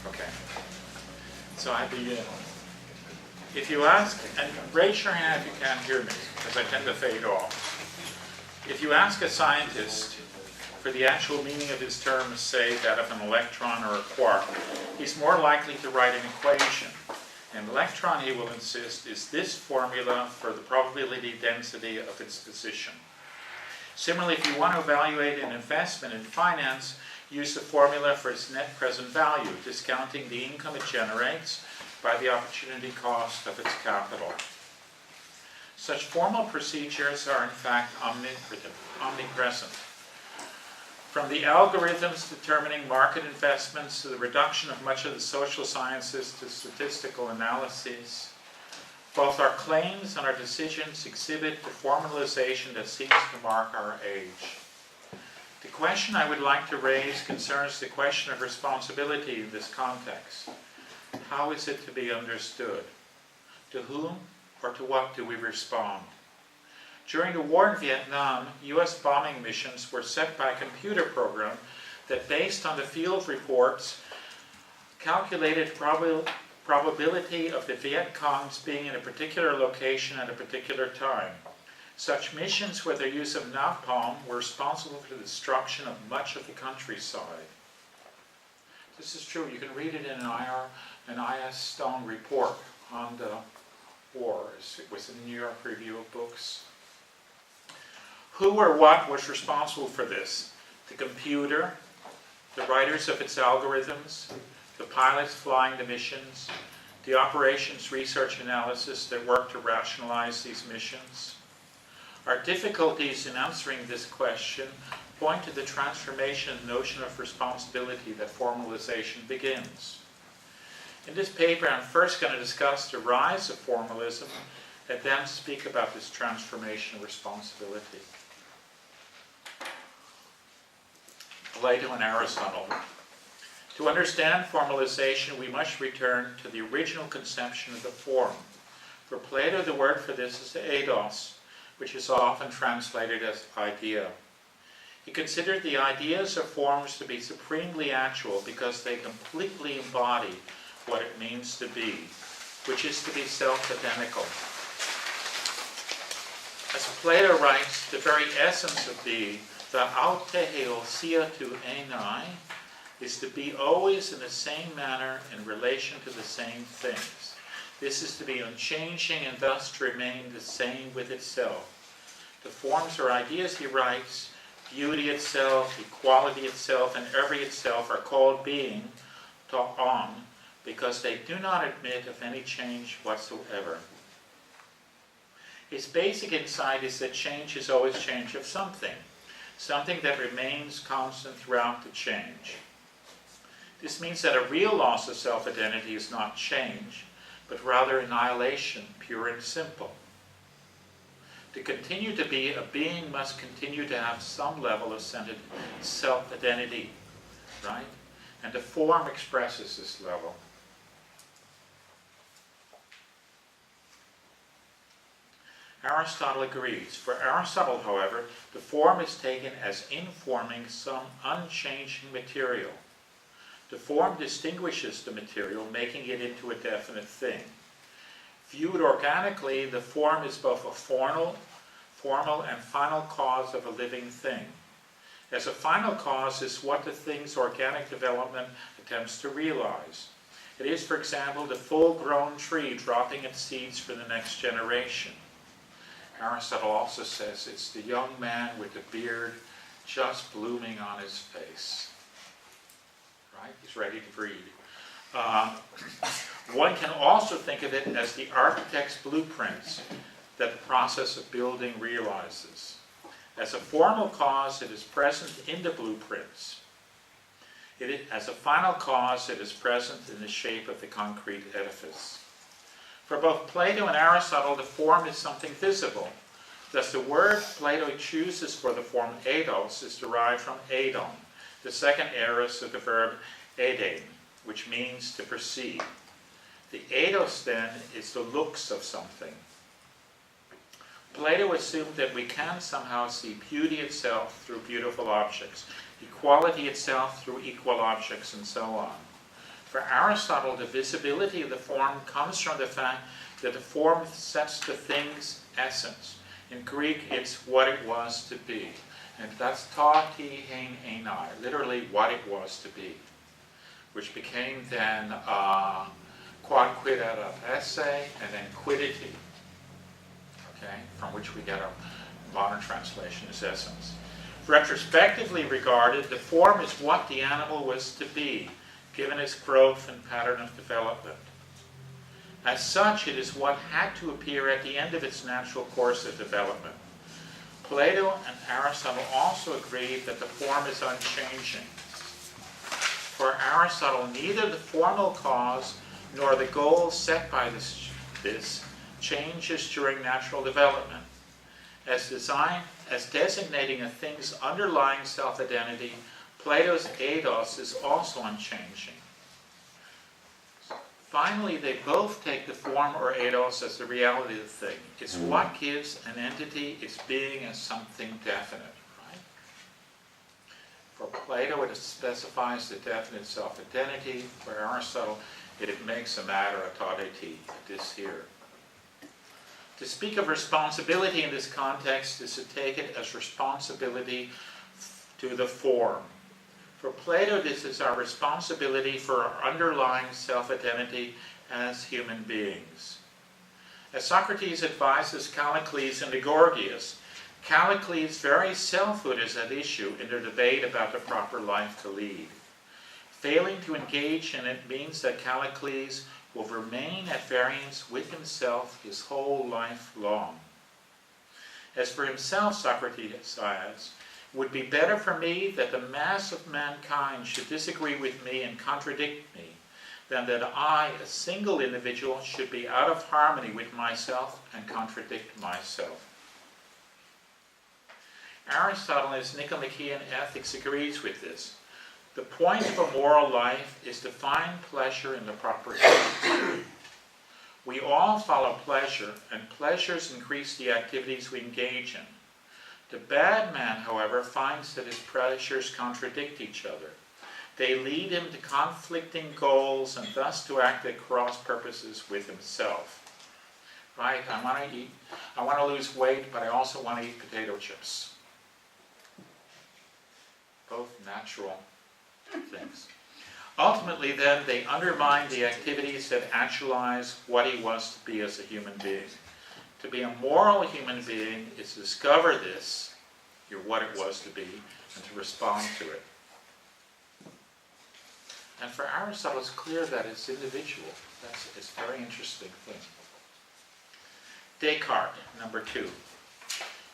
Okay. So I begin. If you ask, and raise your hand if you can't hear me, because I tend to fade off. If you ask a scientist for the actual meaning of his term, say that of an electron or a quark, he's more likely to write an equation. An electron, he will insist, is this formula for the probability density of its position. Similarly, if you want to evaluate an investment in finance, use the formula for its net present value, discounting the income it generates by the opportunity cost of its capital. Such formal procedures are in fact omnipresent. From the algorithms determining market investments to the reduction of much of the social sciences to statistical analyses, both our claims and our decisions exhibit the formalization that seems to mark our age. The question I would like to raise concerns the question of responsibility in this context. How is it to be understood? To whom or to what do we respond? During the war in Vietnam, US bombing missions were set by a computer program that, based on the field reports, calculated probability of the Viet Congs being in a particular location at a particular time. Such missions with their use of napalm were responsible for the destruction of much of the countryside. This is true. You can read it in an I.S. Stone report on the war. It was in the New York Review of Books. Who or what was responsible for this? The computer, the writers of its algorithms, the pilots flying the missions, the operations research analysis that worked to rationalize these missions. Our difficulties in answering this question point to the transformation notion of responsibility that formalization begins. In this paper, I'm first going to discuss the rise of formalism and then speak about this transformation of responsibility. Plato and Aristotle. To understand formalization, we must return to the original conception of the form. For Plato, the word for this is eidos, which is often translated as idea. He considered the ideas of forms to be supremely actual because they completely embody what it means to be, which is to be self-identical. As Plato writes, the very essence of being, the auteheusia tu enai, is to be always in the same manner in relation to the same things. This is to be unchanging and thus to remain the same with itself. The forms or ideas, he writes, beauty itself, equality itself, and every itself are called being, to on, because they do not admit of any change whatsoever. His basic insight is that change is always change of something that remains constant throughout the change. This means that a real loss of self-identity is not change, but rather annihilation, pure and simple. To continue to be, a being must continue to have some level of self-identity, right? And the form expresses this level. Aristotle agrees. For Aristotle, however, the form is taken as informing some unchanging material. The form distinguishes the material, making it into a definite thing. Viewed organically, the form is both a formal and final cause of a living thing. As a final cause is what the thing's organic development attempts to realize. It is, for example, the full-grown tree dropping its seeds for the next generation. Aristotle also says it's the young man with the beard just blooming on his face. Right? He's ready to breed. One can also think of it as the architect's blueprints that the process of building realizes. As a formal cause, it is present in the blueprints. As a final cause, it is present in the shape of the concrete edifice. For both Plato and Aristotle, the form is something visible. Thus, the word Plato chooses for the form eidos is derived from eidon, the second aorist of the verb edein, which means to perceive. The eidos, then, is the looks of something. Plato assumed that we can somehow see beauty itself through beautiful objects, equality itself through equal objects, and so on. For Aristotle, the visibility of the form comes from the fact that the form sets the thing's essence. In Greek, it's what it was to be. And that's ta ti hein enai, literally what it was to be, which became then quod quid erat esse, and then quiddity, okay, from which we get our modern translation as essence. Retrospectively regarded, the form is what the animal was to be, given its growth and pattern of development. As such, it is what had to appear at the end of its natural course of development. Plato and Aristotle also agreed that the form is unchanging. For Aristotle, neither the formal cause nor the goal set by this changes during natural development. As designating a thing's underlying self-identity, Plato's eidos is also unchanging. Finally, they both take the form or eidos as the reality of the thing. It's what gives an entity its being as something definite, right? For Plato, it specifies the definite self-identity. For Aristotle, it makes a matter a taudeti, this here. To speak of responsibility in this context is to take it as responsibility to the form. For Plato, this is our responsibility for our underlying self-identity as human beings. As Socrates advises Callicles and Gorgias, Callicles' very selfhood is at issue in their debate about the proper life to lead. Failing to engage in it means that Callicles will remain at variance with himself his whole life long. As for himself, Socrates says, it would be better for me that the mass of mankind should disagree with me and contradict me than that I, a single individual, should be out of harmony with myself and contradict myself. Aristotle in his Nicomachean Ethics agrees with this. The point of a moral life is to find pleasure in the proper things. We all follow pleasure, and pleasures increase the activities we engage in. The bad man, however, finds that his pleasures contradict each other. They lead him to conflicting goals and thus to act at cross purposes with himself. Right? I want to lose weight, but I also want to eat potato chips. Both natural things. Ultimately, then, they undermine the activities that actualize what he was to be as a human being. To be a moral human being is to discover this, what it was to be, and to respond to it. And for Aristotle, it's clear that it's individual. It's a very interesting thing. Descartes, number 2.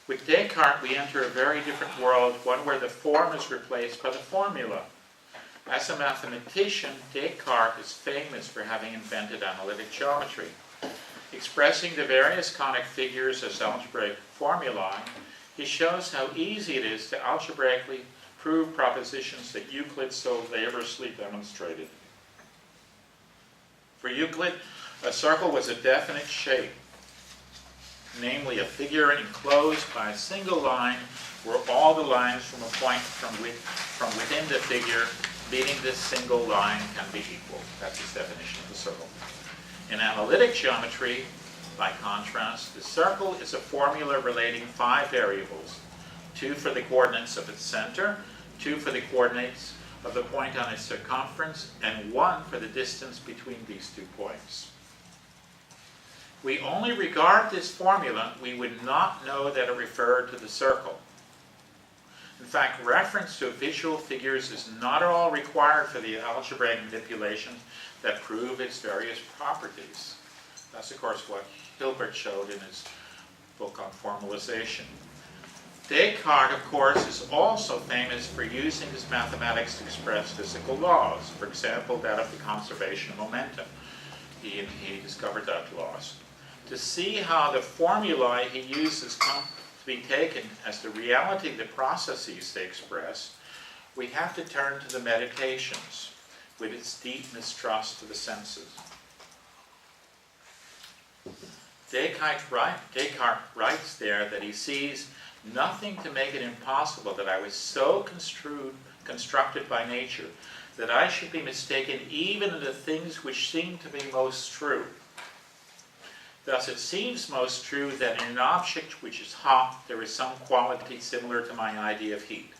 With Descartes, we enter a very different world, one where the form is replaced by the formula. As a mathematician, Descartes is famous for having invented analytic geometry. Expressing the various conic figures as algebraic formulae, he shows how easy it is to algebraically prove propositions that Euclid so laboriously demonstrated. For Euclid, a circle was a definite shape, namely a figure enclosed by a single line where all the lines from a point from within the figure meeting this single line can be equal. That's his definition of the circle. In analytic geometry, by contrast, the circle is a formula relating 5 variables, 2 for the coordinates of its center, 2 for the coordinates of the point on its circumference, and 1 for the distance between these 2 points. We only regard this formula, we would not know that it referred to the circle. In fact, reference to visual figures is not at all required for the algebraic manipulations that prove its various properties. That's, of course, what Hilbert showed in his book on formalization. Descartes, of course, is also famous for using his mathematics to express physical laws, for example, that of the conservation of momentum. He discovered that laws. To see how the formulae he uses come to be taken as the reality of the processes they express, we have to turn to the Meditations with its deep mistrust of the senses. Descartes writes there that he sees nothing to make it impossible that I was so constructed by nature that I should be mistaken even in the things which seem to be most true. Thus it seems most true that in an object which is hot, there is some quality similar to my idea of heat.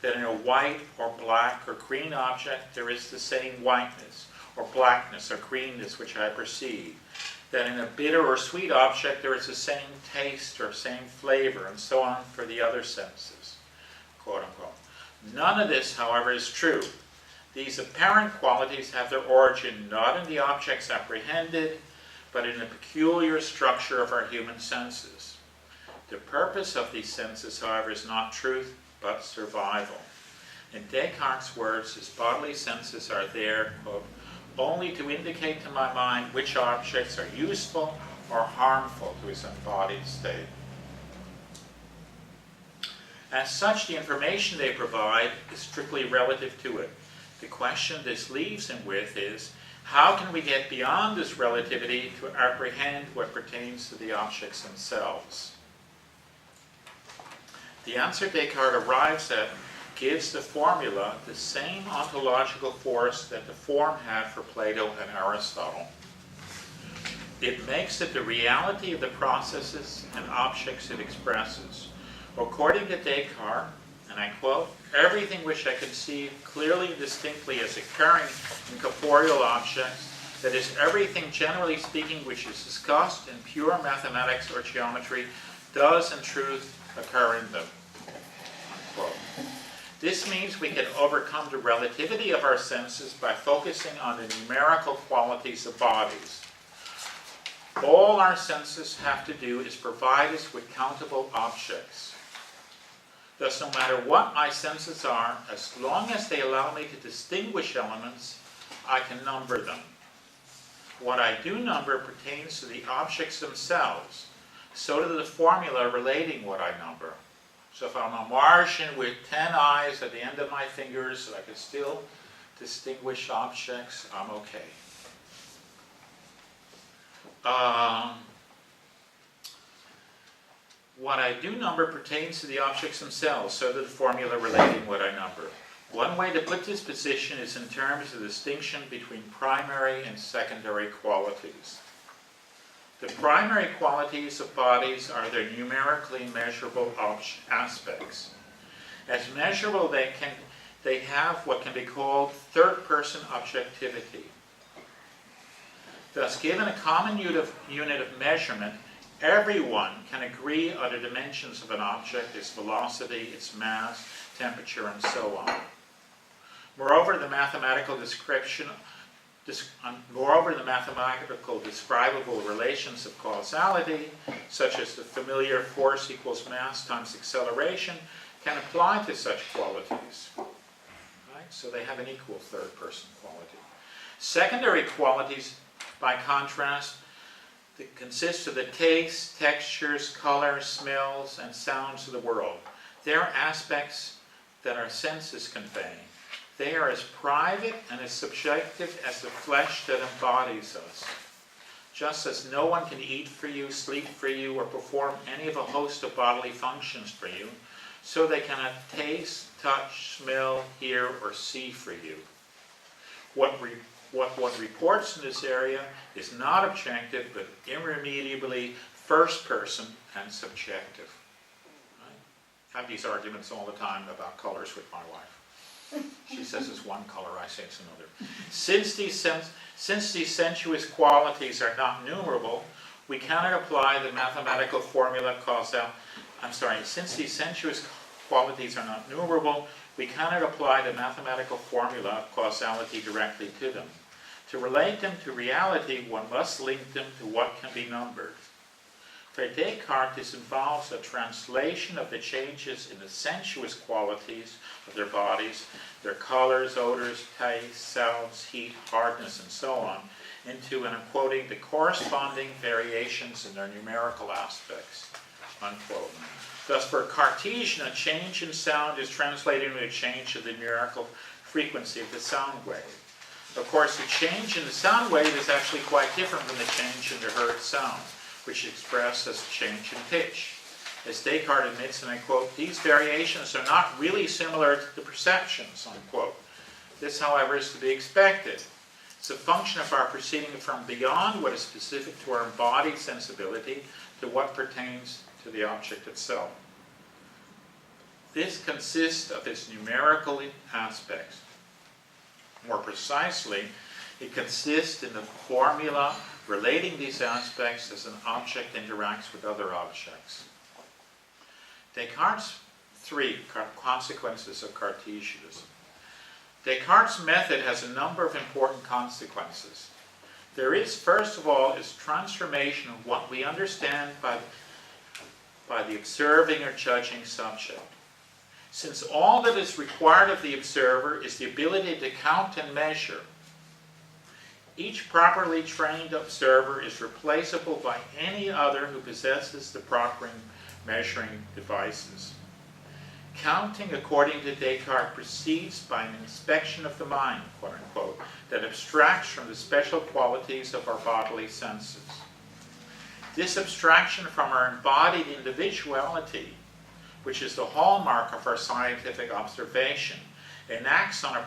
That in a white or black or green object, there is the same whiteness or blackness or greenness which I perceive. That in a bitter or sweet object, there is the same taste or same flavor, and so on for the other senses, quote unquote. None of this, however, is true. These apparent qualities have their origin not in the objects apprehended, but in the peculiar structure of our human senses. The purpose of these senses, however, is not truth, but survival. In Descartes' words, his bodily senses are there, quote, only to indicate to my mind which objects are useful or harmful to his embodied state. As such, the information they provide is strictly relative to it. The question this leaves him with is, how can we get beyond this relativity to apprehend what pertains to the objects themselves? The answer Descartes arrives at gives the formula the same ontological force that the form had for Plato and Aristotle. It makes it the reality of the processes and objects it expresses. According to Descartes, and I quote, everything which I conceive clearly and distinctly as occurring in corporeal objects, that is, everything generally speaking which is discussed in pure mathematics or geometry, does in truth occur in them. Unquote. This means we can overcome the relativity of our senses by focusing on the numerical qualities of bodies. All our senses have to do is provide us with countable objects. Thus, no matter what my senses are, as long as they allow me to distinguish elements, I can number them. What I do number pertains to the objects themselves. So does the formula relating what I number. So if I'm a Martian with 10 eyes at the end of my fingers, so I can still distinguish objects, I'm okay. What I do number pertains to the objects themselves, so does the formula relating what I number. One way to put this position is in terms of the distinction between primary and secondary qualities. The primary qualities of bodies are their numerically measurable aspects. As measurable, they have what can be called third-person objectivity. Thus, given a common unit of measurement, everyone can agree on the dimensions of an object, its velocity, its mass, temperature, and so on. Moreover, the mathematical describable relations of causality, such as the familiar force equals mass times acceleration, can apply to such qualities. Right? So they have an equal third-person quality. Secondary qualities, by contrast, that consist of the tastes, textures, colors, smells, and sounds of the world. They are aspects that our senses convey. They are as private and as subjective as the flesh that embodies us. Just as no one can eat for you, sleep for you, or perform any of a host of bodily functions for you, so they cannot taste, touch, smell, hear, or see for you. What one reports in this area is not objective, but irremediably first person and subjective. Right? I have these arguments all the time about colors with my wife. She says it's one color, I say it's another. Since these sensuous qualities are not numerable, we cannot apply the mathematical formula since these sensuous qualities are not numerable, we cannot apply the mathematical formula of causality directly to them. To relate them to reality, one must link them to what can be numbered. For Descartes, this involves a translation of the changes in the sensuous qualities of their bodies, their colors, odors, taste, sounds, heat, hardness, and so on, into, and I'm quoting, the corresponding variations in their numerical aspects, unquote. Thus, for a Cartesian, a change in sound is translated into a change of the numerical frequency of the sound wave. Of course, the change in the sound wave is actually quite different from the change in the heard sound, which is expressed as a change in pitch. As Descartes admits, and I quote, these variations are not really similar to the perceptions, unquote. This, however, is to be expected. It's a function of our proceeding from beyond what is specific to our embodied sensibility to what pertains to the object itself. This consists of its numerical aspects. More precisely, it consists in the formula relating these aspects as an object interacts with other objects. Descartes' 3 consequences of Cartesianism. Descartes' method has a number of important consequences. There is, first of all, its transformation of what we understand by the observing or judging subject. Since all that is required of the observer is the ability to count and measure, each properly trained observer is replaceable by any other who possesses the proper measuring devices. Counting, according to Descartes, proceeds by an inspection of the mind, quote unquote, that abstracts from the special qualities of our bodily senses. This abstraction from our embodied individuality, which is the hallmark of our scientific observation, enacts on a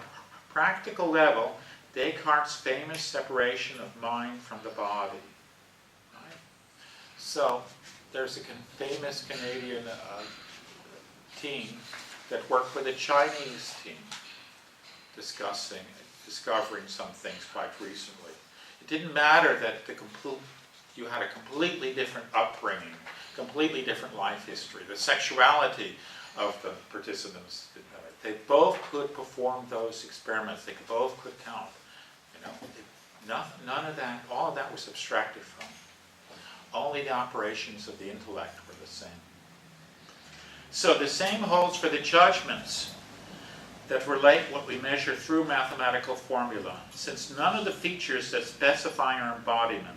practical level Descartes' famous separation of mind from the body. Right? So there's a famous Canadian team that worked with a Chinese team discovering some things quite recently. It didn't matter that you had a completely different upbringing, completely different life history. The sexuality of the participants didn't matter. They both could perform those experiments. They both could count. None of that, all of that was abstracted from. Only the operations of the intellect were the same. So the same holds for the judgments that relate what we measure through mathematical formula. Since none of the features that specify our embodiment,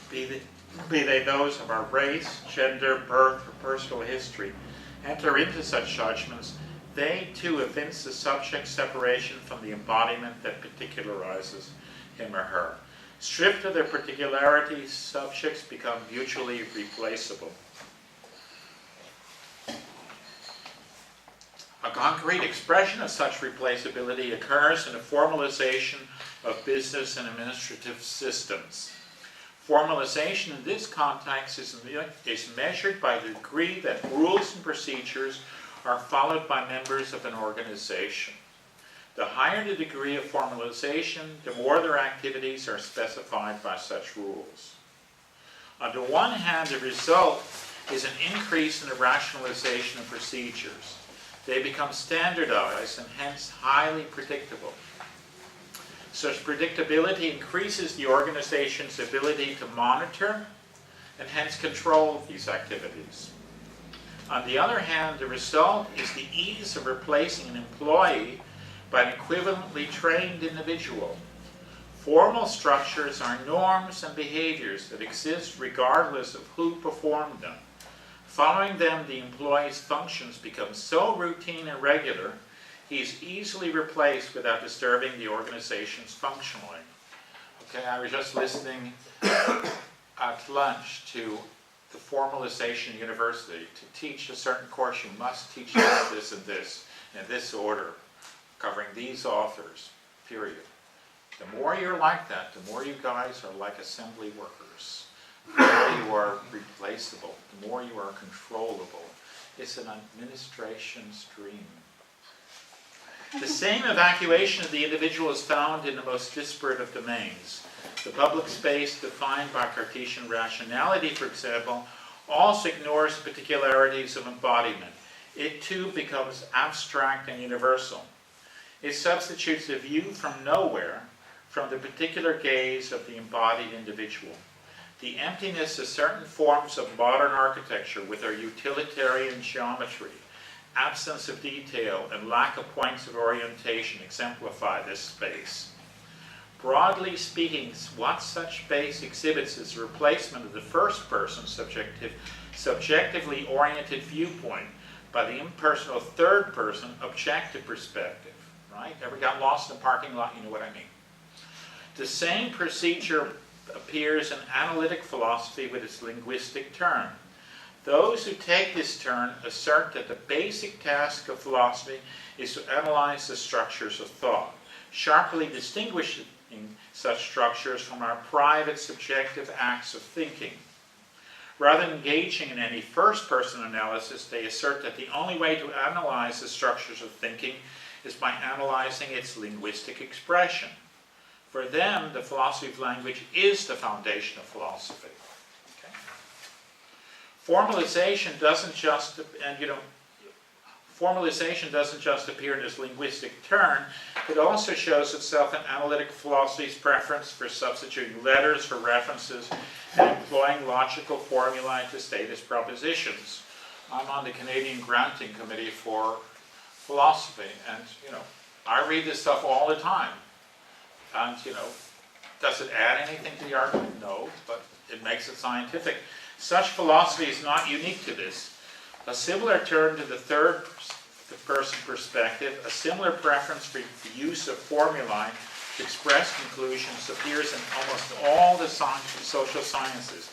be they those of our race, gender, birth, or personal history, enter into such judgments, they too evince the subject's separation from the embodiment that particularizes him or her. Stripped of their particularities, subjects become mutually replaceable. A concrete expression of such replaceability occurs in the formalization of business and administrative systems. Formalization in this context is measured by the degree that rules and procedures are followed by members of an organization. The higher the degree of formalization, the more their activities are specified by such rules. On the one hand, the result is an increase in the rationalization of procedures. They become standardized and hence highly predictable. Such predictability increases the organization's ability to monitor and hence control these activities. On the other hand, the result is the ease of replacing an employee by an equivalently trained individual. Formal structures are norms and behaviors that exist regardless of who performed them. Following them, the employee's functions become so routine and regular, he is easily replaced without disturbing the organization's functioning. Okay, I was just listening at lunch to the Formalization University. To teach a certain course, you must teach this and this in this order, covering these authors, period. The more you're like that, the more you guys are like assembly workers. The more you are replaceable, the more you are controllable. It's an administration's dream. The same evacuation of the individual is found in the most disparate of domains. The public space defined by Cartesian rationality, for example, also ignores the particularities of embodiment. It too becomes abstract and universal. It substitutes a view from nowhere, from the particular gaze of the embodied individual. The emptiness of certain forms of modern architecture with their utilitarian geometry, absence of detail, and lack of points of orientation exemplify this space. Broadly speaking, what such space exhibits is the replacement of the first-person subjectively oriented viewpoint by the impersonal third-person objective perspective. Right? Ever got lost in a parking lot? You know what I mean. The same procedure appears in analytic philosophy with its linguistic turn. Those who take this turn assert that the basic task of philosophy is to analyze the structures of thought. sharply distinguishing such structures from our private subjective acts of thinking. Rather than engaging in any first-person analysis, they assert that the only way to analyze the structures of thinking is by analyzing its linguistic expression. For them, the philosophy of language is the foundation of philosophy. Okay? Formalization doesn't just, formalization doesn't just appear in this linguistic turn, it also shows itself in analytic philosophy's preference for substituting letters for references and employing logical formulae to state its propositions. I'm on the Canadian Granting Committee for Philosophy, and I read this stuff all the time. And does it add anything to the argument? No, but it makes it scientific. Such philosophy is not unique to this. A similar turn to the third-person perspective, a similar preference for the use of formulae to express conclusions appears in almost all the social sciences.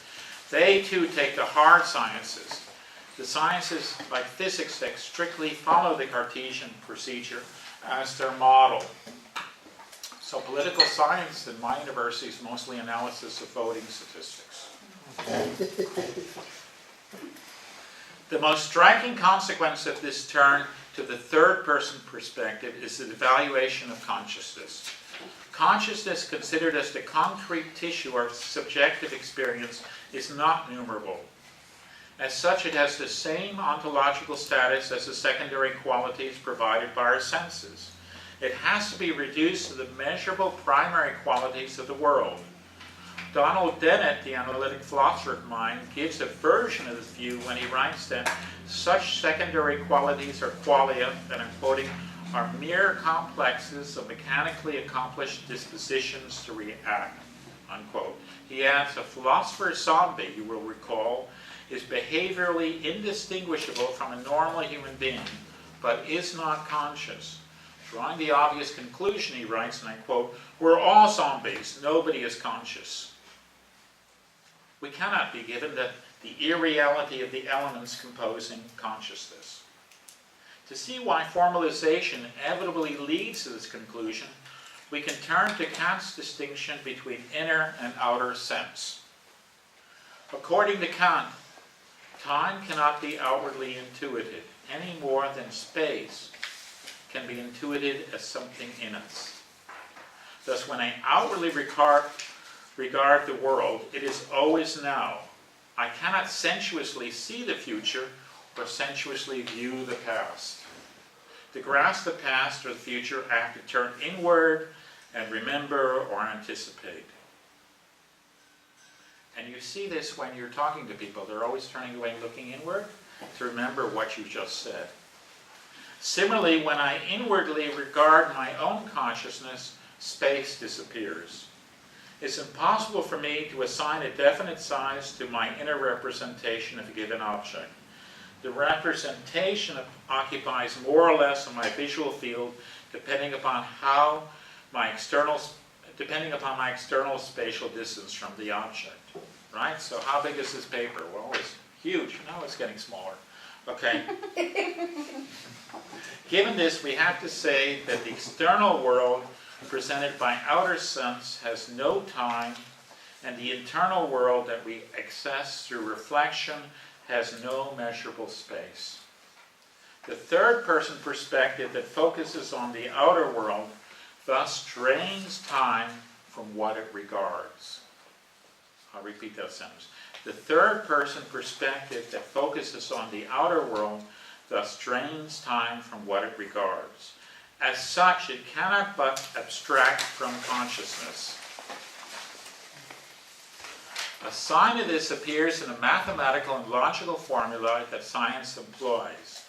They too take the hard sciences, the sciences like physics that strictly follow the Cartesian procedure as their model. So political science in my university is mostly analysis of voting statistics. The most striking consequence of this turn to the third-person perspective is the devaluation of consciousness. Consciousness, considered as the concrete tissue of subjective experience, is not numerable. As such, it has the same ontological status as the secondary qualities provided by our senses. It has to be reduced to the measurable primary qualities of the world. Donald Dennett, the analytic philosopher of mind, gives a version of this view when he writes that such secondary qualities or qualia, and I'm quoting, are mere complexes of mechanically accomplished dispositions to react, unquote. He adds, a philosopher's zombie, you will recall, is behaviorally indistinguishable from a normal human being, but is not conscious. Drawing the obvious conclusion, he writes, and I quote, we're all zombies, nobody is conscious. We cannot be given the irreality of the elements composing consciousness. To see why formalization inevitably leads to this conclusion, we can turn to Kant's distinction between inner and outer sense. According to Kant, time cannot be outwardly intuited any more than space can be intuited as something in us. Thus, when I outwardly regard the world, it is always now. I cannot sensuously see the future or sensuously view the past. To grasp the past or the future, I have to turn inward and remember or anticipate. And you see this when you're talking to people. They're always turning away and looking inward to remember what you just said. Similarly, when I inwardly regard my own consciousness, space disappears. It's impossible for me to assign a definite size to my inner representation of a given object. The representation occupies more or less of my visual field depending upon my external spatial distance from the object. Right? So how big is this paper? Well, it's huge. Now it's getting smaller. Okay. Given this, we have to say that the external world presented by outer sense has no time, and the internal world that we access through reflection has no measurable space. The third-person perspective that focuses on the outer world thus drains time from what it regards. I'll repeat that sentence. The third-person perspective that focuses on the outer world thus drains time from what it regards. As such, it cannot but abstract from consciousness. A sign of this appears in a mathematical and logical formula that science employs.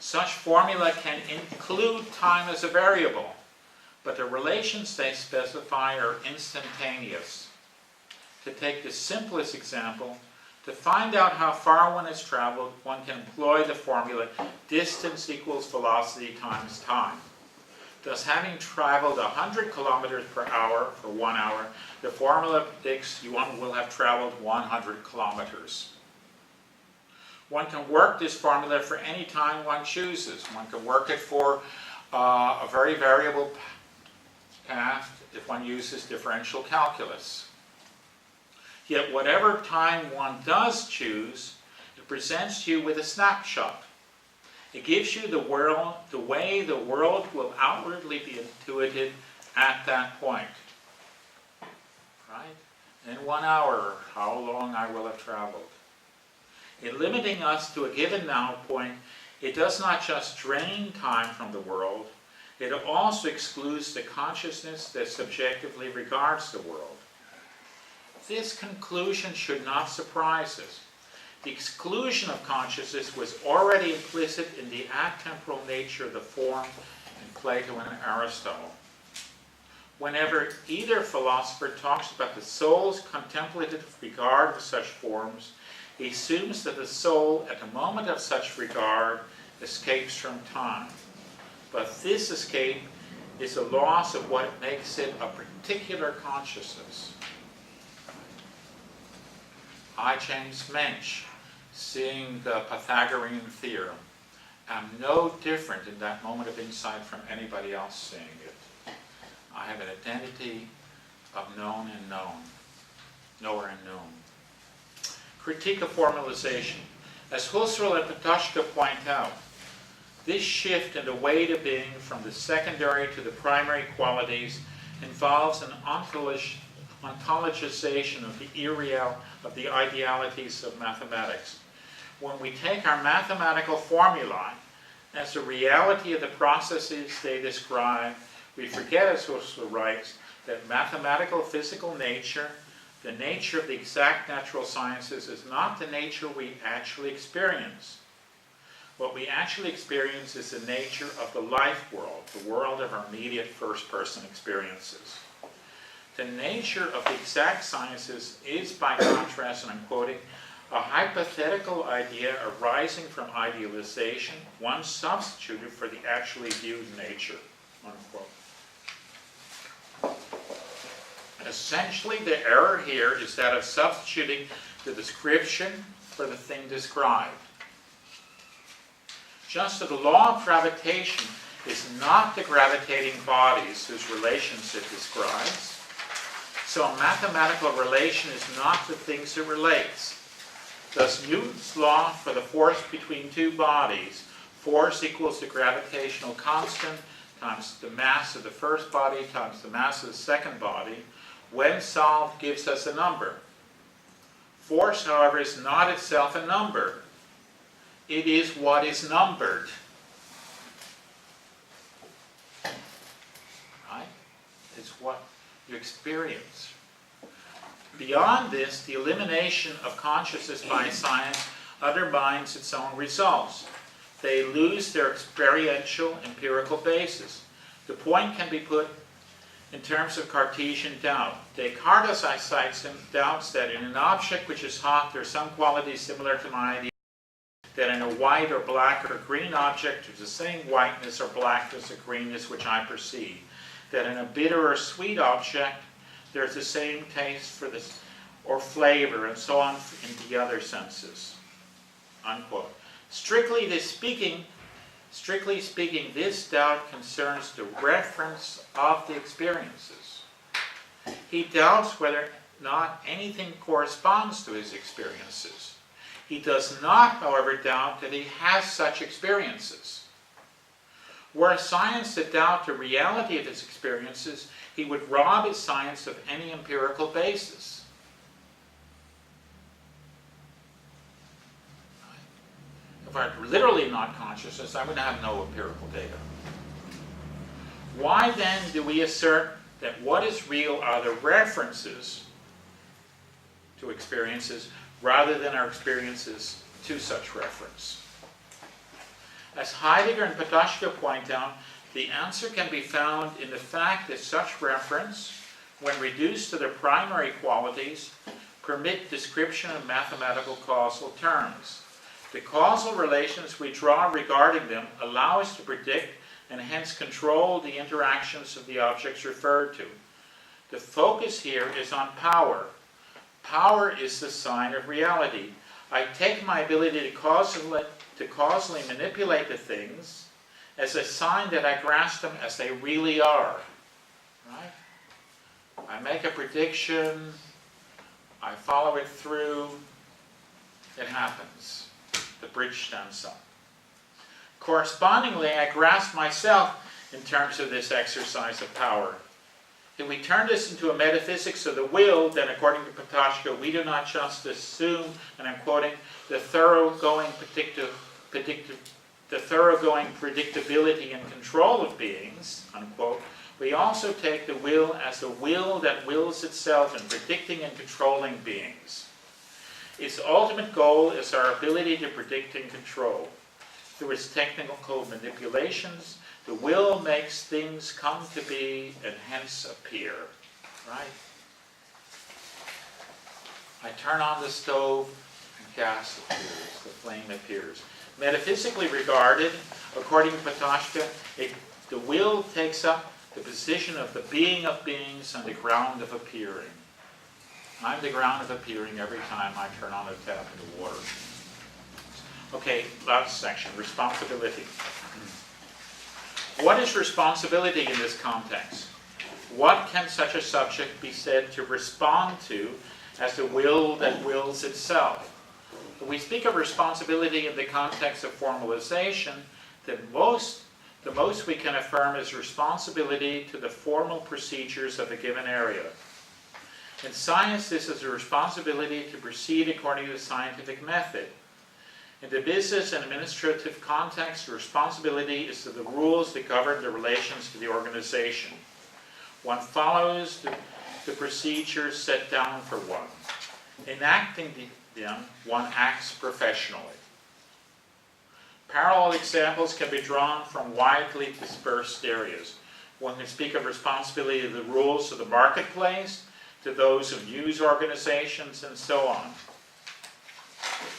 Such formula can include time as a variable, but the relations they specify are instantaneous. To take the simplest example, to find out how far one has traveled, one can employ the formula distance equals velocity times time. Thus, having traveled 100 kilometers per hour for 1 hour, the formula predicts one will have traveled 100 kilometers. One can work this formula for any time one chooses. One can work it for a very variable path if one uses differential calculus. Yet whatever time one does choose, it presents you with a snapshot. It gives you the way the world will outwardly be intuited at that point. Right? In 1 hour, how long I will have traveled. In limiting us to a given now point, it does not just drain time from the world, it also excludes the consciousness that subjectively regards the world. This conclusion should not surprise us. The exclusion of consciousness was already implicit in the atemporal nature of the form in Plato and Aristotle. Whenever either philosopher talks about the soul's contemplative regard of such forms, he assumes that the soul, at the moment of such regard, escapes from time. But this escape is a loss of what makes it a particular consciousness. I, James Mensch, seeing the Pythagorean theorem, am no different in that moment of insight from anybody else seeing it. I have an identity of known and known, knower and known. Critique of formalization. As Husserl and Patočka point out, this shift in the way to being from the secondary to the primary qualities involves an ontologization of the idealities of mathematics. When we take our mathematical formulae as the reality of the processes they describe, we forget, as Husserl writes, that mathematical physical nature, the nature of the exact natural sciences, is not the nature we actually experience. What we actually experience is the nature of the life world, the world of our immediate first-person experiences. The nature of the exact sciences is, by contrast, and I'm quoting, a hypothetical idea arising from idealization, one substituted for the actually viewed nature, unquote. Essentially, the error here is that of substituting the description for the thing described. Just as the law of gravitation is not the gravitating bodies whose relations it describes, so a mathematical relation is not the things it relates. Thus, Newton's law for the force between two bodies, force equals the gravitational constant times the mass of the first body times the mass of the second body, when solved, gives us a number. Force, however, is not itself a number. It is what is numbered. Right? It's what you experience. Beyond this, the elimination of consciousness by science undermines its own results. They lose their experiential, empirical basis. The point can be put in terms of Cartesian doubt. Descartes cites doubts that in an object which is hot, there are some qualities similar to my idea, that in a white or black or green object, there's the same whiteness or blackness or greenness which I perceive. That in a bitter or sweet object, there's the same taste for this or flavor, and so on in the other senses. Unquote. Strictly speaking, this doubt concerns the reference of the experiences. He doubts whether or not anything corresponds to his experiences. He does not, however, doubt that he has such experiences. Were science to doubt the reality of his experiences, he would rob his science of any empirical basis. If I were literally not consciousness, I would have no empirical data. Why then do we assert that what is real are the references to experiences rather than our experiences to such reference? As Heidegger and Patočka point out, the answer can be found in the fact that such reference, when reduced to their primary qualities, permit description of mathematical causal terms. The causal relations we draw regarding them allow us to predict and hence control the interactions of the objects referred to. The focus here is on power. Power is the sign of reality. I take my ability to causally manipulate the things as a sign that I grasp them as they really are. right? I make a prediction, I follow it through, it happens. The bridge stands up. Correspondingly, I grasp myself in terms of this exercise of power. If we turn this into a metaphysics of the will, then according to Patočka, we do not just assume, and I'm quoting, the thoroughgoing predictability and control of beings, unquote. We also take the will as the will that wills itself in predicting and controlling beings. Its ultimate goal is our ability to predict and control. Through its technical manipulations, the will makes things come to be and hence appear. Right? I turn on the stove and gas appears, the flame appears. Metaphysically regarded, according to Patočka, the will takes up the position of the being of beings on the ground of appearing. I'm the ground of appearing every time I turn on a tap in the water. Okay, last section, responsibility. What is responsibility in this context? What can such a subject be said to respond to as the will that wills itself? When we speak of responsibility in the context of formalization, the most we can affirm is responsibility to the formal procedures of a given area. In science, this is a responsibility to proceed according to the scientific method. In the business and administrative context, responsibility is to the rules that govern the relations to the organization. One follows the procedures set down for one. Enacting them, one acts professionally. Parallel examples can be drawn from widely dispersed areas. One can speak of responsibility to the rules of the marketplace, to those of news organizations, and so on.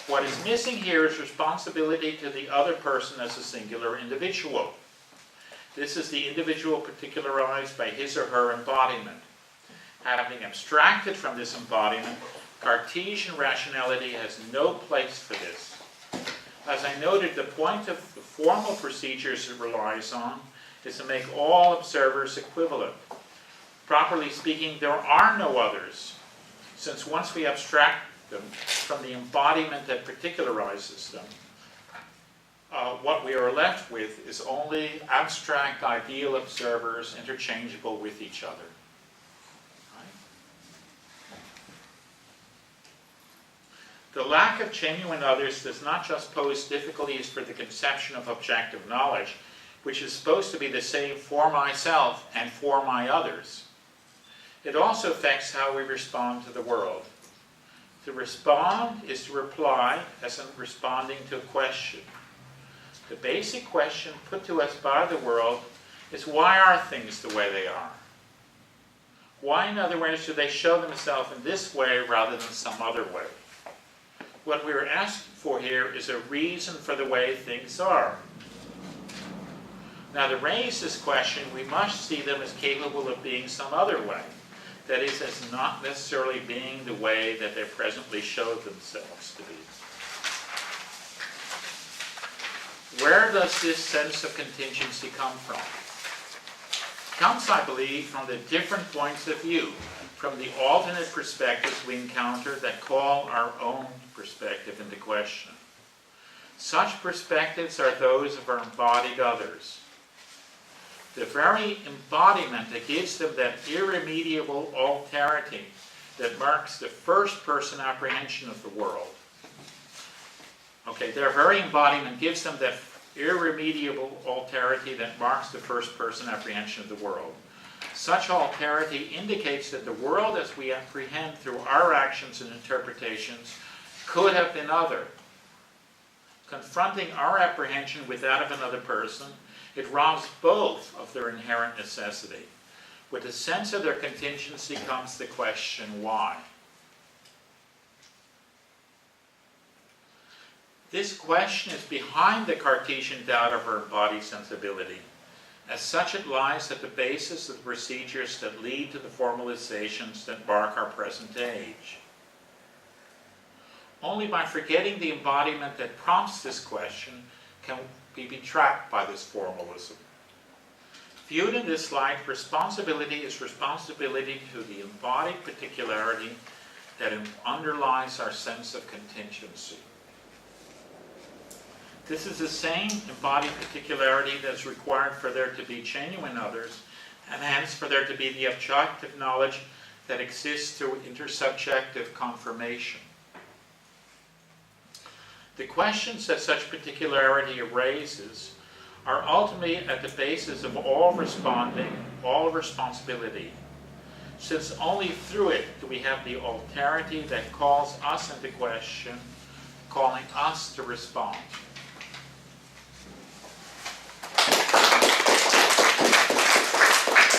What is missing here is responsibility to the other person as a singular individual. This is the individual particularized by his or her embodiment. Having abstracted from this embodiment, Cartesian rationality has no place for this. As I noted, the point of the formal procedures it relies on is to make all observers equivalent. Properly speaking, there are no others, since once we abstract them from the embodiment that particularizes them, what we are left with is only abstract ideal observers interchangeable with each other. The lack of genuine others does not just pose difficulties for the conception of objective knowledge, which is supposed to be the same for myself and for my others. It also affects how we respond to the world. To respond is to reply, as in responding to a question. The basic question put to us by the world is, why are things the way they are? Why, in other words, do they show themselves in this way rather than some other way? What we are asking for here is a reason for the way things are. Now, to raise this question, we must see them as capable of being some other way. That is, as not necessarily being the way that they presently show themselves to be. Where does this sense of contingency come from? It comes, I believe, from the different points of view, from the alternate perspectives we encounter that call our own perspective into question. Such perspectives are those of our embodied others. The very embodiment that gives them that irremediable alterity that marks the first-person apprehension of the world. Okay, their very embodiment gives them that irremediable alterity that marks the first-person apprehension of the world. Such alterity indicates that the world as we apprehend through our actions and interpretations could have been other. Confronting our apprehension with that of another person, it robs both of their inherent necessity. With a sense of their contingency comes the question, why? This question is behind the Cartesian doubt of our embodied sensibility. As such, it lies at the basis of the procedures that lead to the formalizations that mark our present age. Only by forgetting the embodiment that prompts this question can we be trapped by this formalism. Viewed in this light, responsibility is responsibility to the embodied particularity that underlies our sense of contingency. This is the same embodied particularity that is required for there to be genuine others, and hence for there to be the objective knowledge that exists through intersubjective confirmation. The questions that such particularity raises are ultimately at the basis of all responding, all responsibility, since only through it do we have the alterity that calls us into question, calling us to respond.